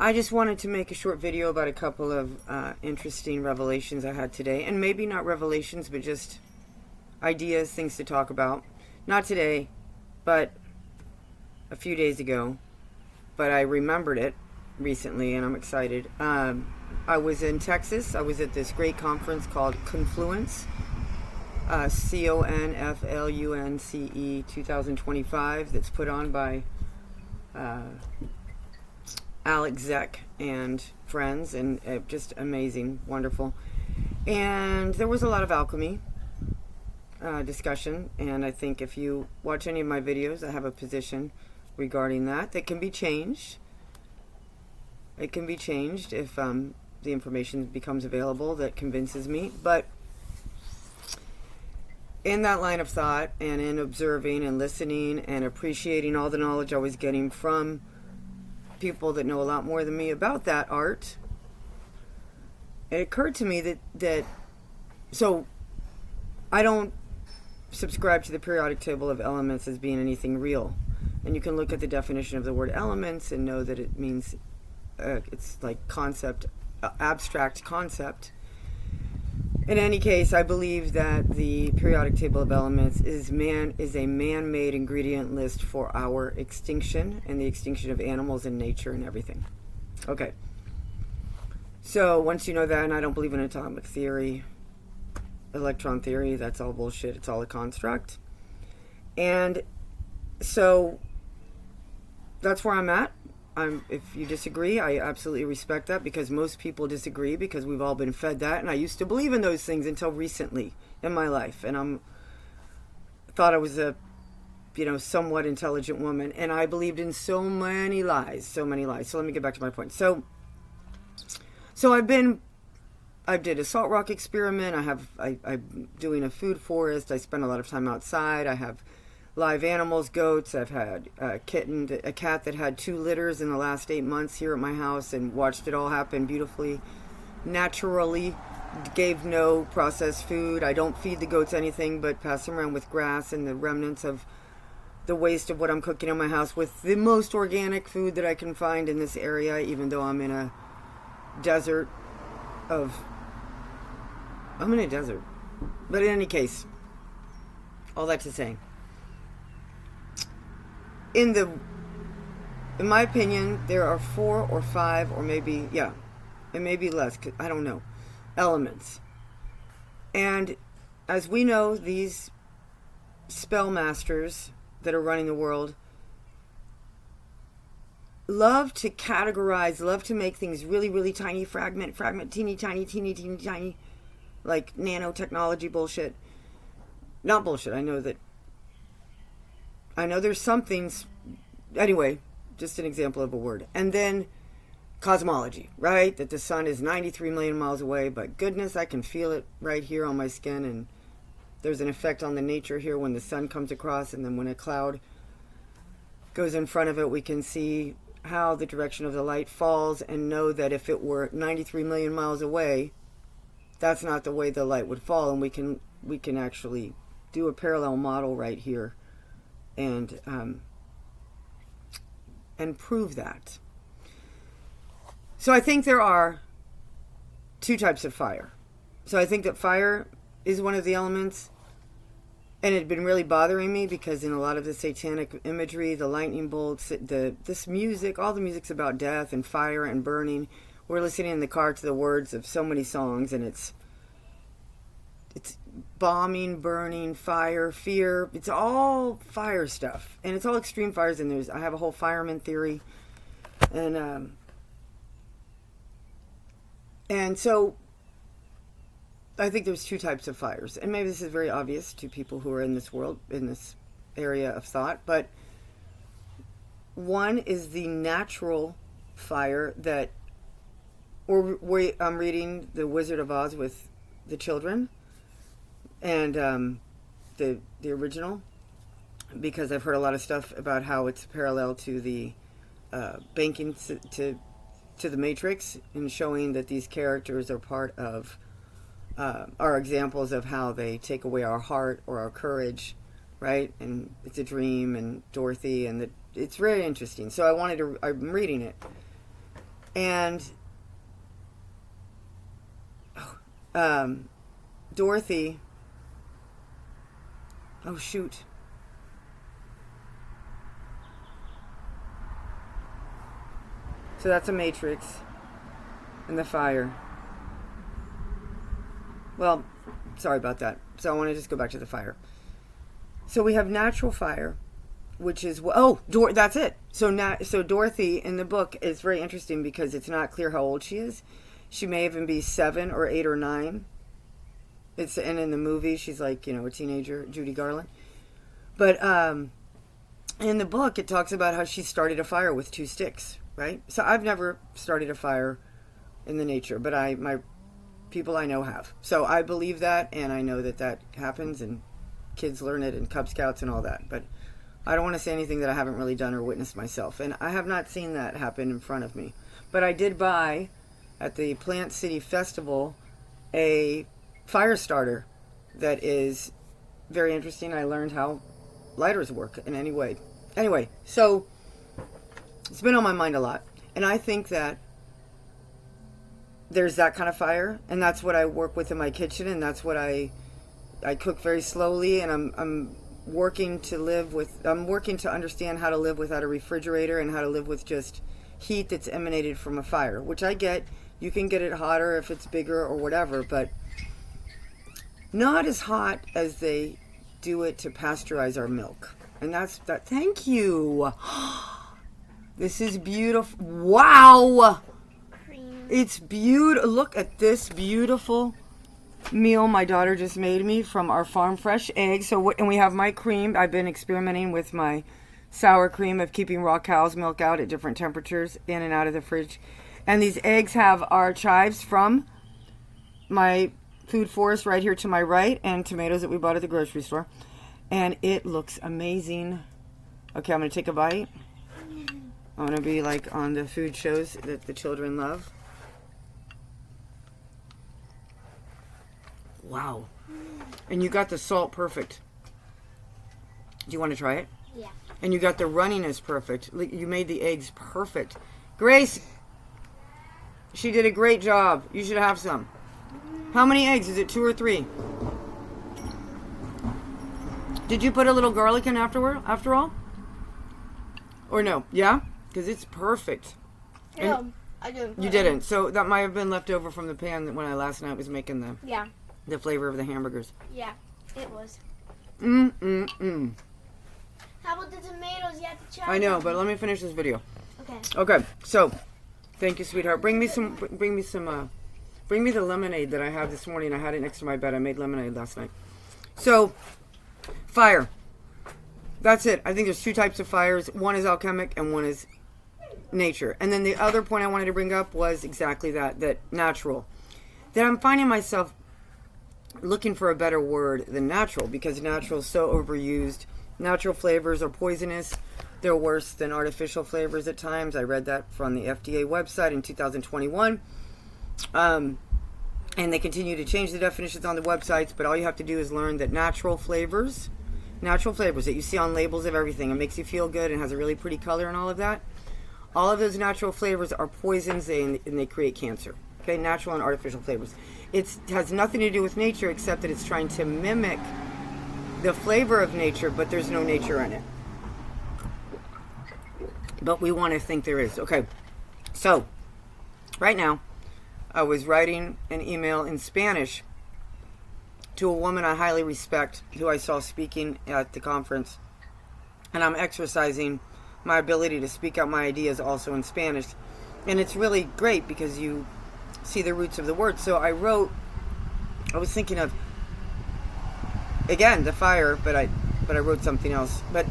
I just wanted to make a short video about a couple of interesting revelations I had today. And maybe not revelations, but just ideas, things to talk about. Not today, but a few days ago. But I remembered it recently, and I'm excited. I was in Texas. I was at this great conference called Confluence. CONFLUNCE 2025 that's put on by Alex Zek and friends, and just amazing, wonderful. And there was a lot of alchemy discussion, and I think if you watch any of my videos, I have a position regarding that can be changed. It can be changed if the information becomes available that convinces me, but in that line of thought and in observing and listening and appreciating all the knowledge I was getting from people that know a lot more than me about that art, it occurred to me that so I don't subscribe to the periodic table of elements as being anything real. And you can look at the definition of the word elements and know that it means it's like concept, abstract concept. In any case, I believe that the periodic table of elements is a man-made ingredient list for our extinction and the extinction of animals and nature and everything. Okay. So once you know that, and I don't believe in atomic theory, electron theory, that's all bullshit. It's all a construct. And so that's where I'm at. If you disagree, I absolutely respect that, because most people disagree because we've all been fed that, and I used to believe in those things until recently in my life, and thought I was a somewhat intelligent woman, and I believed in so many lies. So let me get back to my point. So I did a salt rock experiment. I'm doing a food forest. I spend a lot of time outside. I have live animals, goats. I've had a cat that had 2 litters in the last 8 months here at my house, and watched it all happen beautifully, naturally. Gave no processed food. I don't feed the goats anything but pass them around with grass and the remnants of the waste of what I'm cooking in my house with the most organic food that I can find in this area, even though I'm in a desert. I'm in a desert. But in any case, all that to say, in my opinion, there are 4 or 5 or maybe, it may be less, I don't know, elements. And as we know, these spell masters that are running the world love to categorize, love to make things really, really tiny, fragment, teeny, tiny, like nanotechnology bullshit. Not bullshit, I know there's some things. Anyway, just an example of a word. And then cosmology, right? That the sun is 93 million miles away, but goodness, I can feel it right here on my skin, and there's an effect on the nature here when the sun comes across, and then when a cloud goes in front of it, we can see how the direction of the light falls, and know that if it were 93 million miles away, that's not the way the light would fall, and we can actually do a parallel model right here and prove that. So I think there are 2 types of fire. So I think that fire is one of the elements, and it had been really bothering me because in a lot of the satanic imagery, the lightning bolts, this music, all the music's about death and fire and burning. We're listening in the car to the words of so many songs, and it's bombing, burning, fire, fear. It's all fire stuff, and it's all extreme fires. And I have a whole fireman theory, and so I think there's 2 types of fires, and maybe this is very obvious to people who are in this world, in this area of thought, but one is the natural fire that, I'm reading The Wizard of Oz with the children, and the original, because I've heard a lot of stuff about how it's parallel to the banking to the Matrix, and showing that these characters are part of are examples of how they take away our heart or our courage, right? And it's a dream, and Dorothy, and it's very interesting. So I'm reading it, And Dorothy, oh shoot. So that's a matrix and the fire. Well, sorry about that. So I want to just go back to the fire. So we have natural fire, which is that's it. So Dorothy in the book is very interesting because it's not clear how old she is. She may even be 7 or 8 or 9. And in the movie she's like, a teenager, Judy Garland. But in the book it talks about how she started a fire with 2 sticks, right? So I've never started a fire in the nature, but my people I know have. So I believe that, and I know that happens, and kids learn it in Cub Scouts and all that. But I don't want to say anything that I haven't really done or witnessed myself. And I have not seen that happen in front of me. But I did buy, at the Plant City Festival, a fire starter that is very interesting. I learned how lighters work in any way. Anyway, so it's been on my mind a lot. And I think that there's that kind of fire, and that's what I work with in my kitchen, and that's what I cook very slowly, and I'm working to understand how to live without a refrigerator and how to live with just heat that's emanated from a fire, which I get. You can get it hotter if it's bigger or whatever, but not as hot as they do it to pasteurize our milk. And that's that. Thank you. This is beautiful. Wow. It's beautiful. Look at this beautiful meal my daughter just made me from our farm fresh eggs. And we have my cream. I've been experimenting with my sour cream of keeping raw cow's milk out at different temperatures in and out of the fridge. And these eggs have our chives from my food forest right here to my right, and tomatoes that we bought at the grocery store. And it looks amazing. Okay, I'm going to take a bite. I'm going to be like on the food shows that the children love. Wow. And you got the salt perfect. Do you want to try it? Yeah. And you got the runniness perfect. You made the eggs perfect. Grace, she did a great job. You should have some. How many eggs? Is it 2 or 3? Did you put a little garlic in after all? Or no? Yeah? Because it's perfect. No, I didn't. You didn't. So that might have been left over from the pan when I last night was making the flavor of the hamburgers. Yeah, it was. How about the tomatoes? You have to try I know, them. but let me finish this video. Okay. Okay, so thank you, sweetheart. Bring me the lemonade that I have this morning. I had it next to my bed. I made lemonade last night. So, fire. That's it. I think there's 2 types of fires. One is alchemic and one is nature. And then the other point I wanted to bring up was exactly that natural. That I'm finding myself looking for a better word than natural, because natural is so overused. Natural flavors are poisonous. They're worse than artificial flavors at times. I read that from the FDA website in 2021. And they continue to change the definitions on the websites, but all you have to do is learn that natural flavors that you see on labels of everything, it makes you feel good and has a really pretty color and all of that. All of those natural flavors are poisons and they create cancer. Okay, natural and artificial flavors. It has nothing to do with nature except that it's trying to mimic the flavor of nature, but there's no nature in it. But we want to think there is. Okay, so right now I was writing an email in Spanish to a woman I highly respect who I saw speaking at the conference. And I'm exercising my ability to speak out my ideas also in Spanish. And it's really great because you see the roots of the word. So I was thinking of, again, the fire, but I wrote something else. But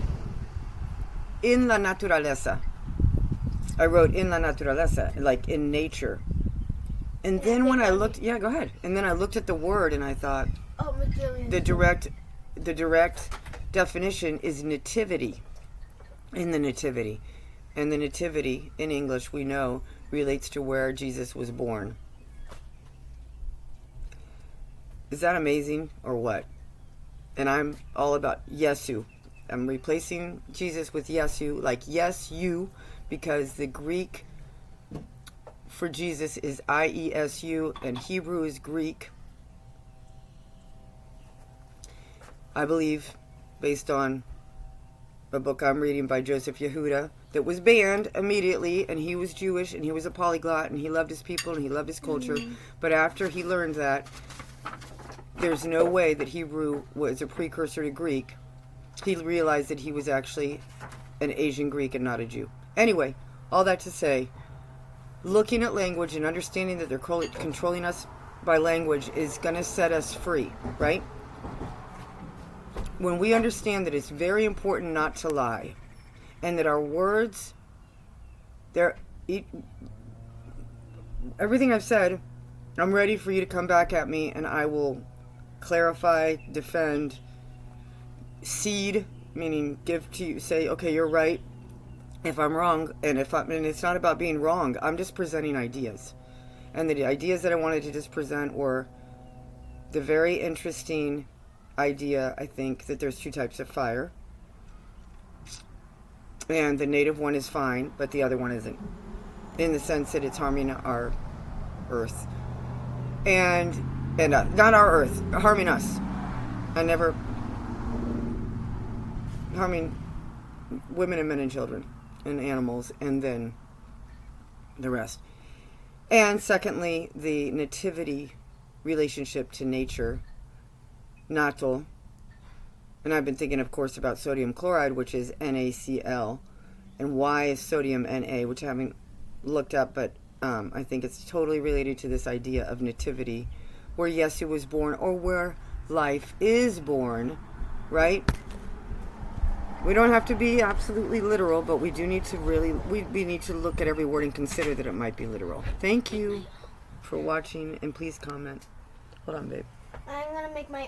in la naturaleza. I wrote in la naturaleza, like in nature. And then when I looked, go ahead. And then I looked at the word and I thought, the direct definition is nativity. In the nativity. And the nativity, in English, we know, relates to where Jesus was born. Is that amazing or what? And I'm all about Yesu. I'm replacing Jesus with Yesu, like yes, you, because the Greek for Jesus is Iesu, and Hebrew is Greek. I believe, based on a book I'm reading by Joseph Yehuda, that was banned immediately, and he was Jewish, and he was a polyglot, and he loved his people, and he loved his culture. But after he learned that there's no way that Hebrew was a precursor to Greek, he realized that he was actually an Asian Greek and not a Jew. Anyway, all that to say, looking at language and understanding that they're controlling us by language is going to set us free, right? When we understand that it's very important not to lie, and that our words, everything I've said, I'm ready for you to come back at me, and I will clarify, defend, cede, meaning give to you, say, okay, you're right, if I'm wrong, and it's not about being wrong, I'm just presenting ideas. And the ideas that I wanted to just present were the very interesting idea, I think, that there's two types of fire, and the native one is fine, but the other one isn't, in the sense that it's harming our earth, and not our earth, harming us. I never harming women and men and children and animals, and then the rest. And secondly, the nativity relationship to nature, Natal. And I've been thinking, of course, about sodium chloride, which is NaCl. And why is sodium Na, which I haven't looked up, but I think it's totally related to this idea of nativity, where Yesu was born, or where life is born, right? We don't have to be absolutely literal, but we do need to we need to look at every word and consider that it might be literal. Thank you for watching, and please comment. Hold on, babe. I'm going to make my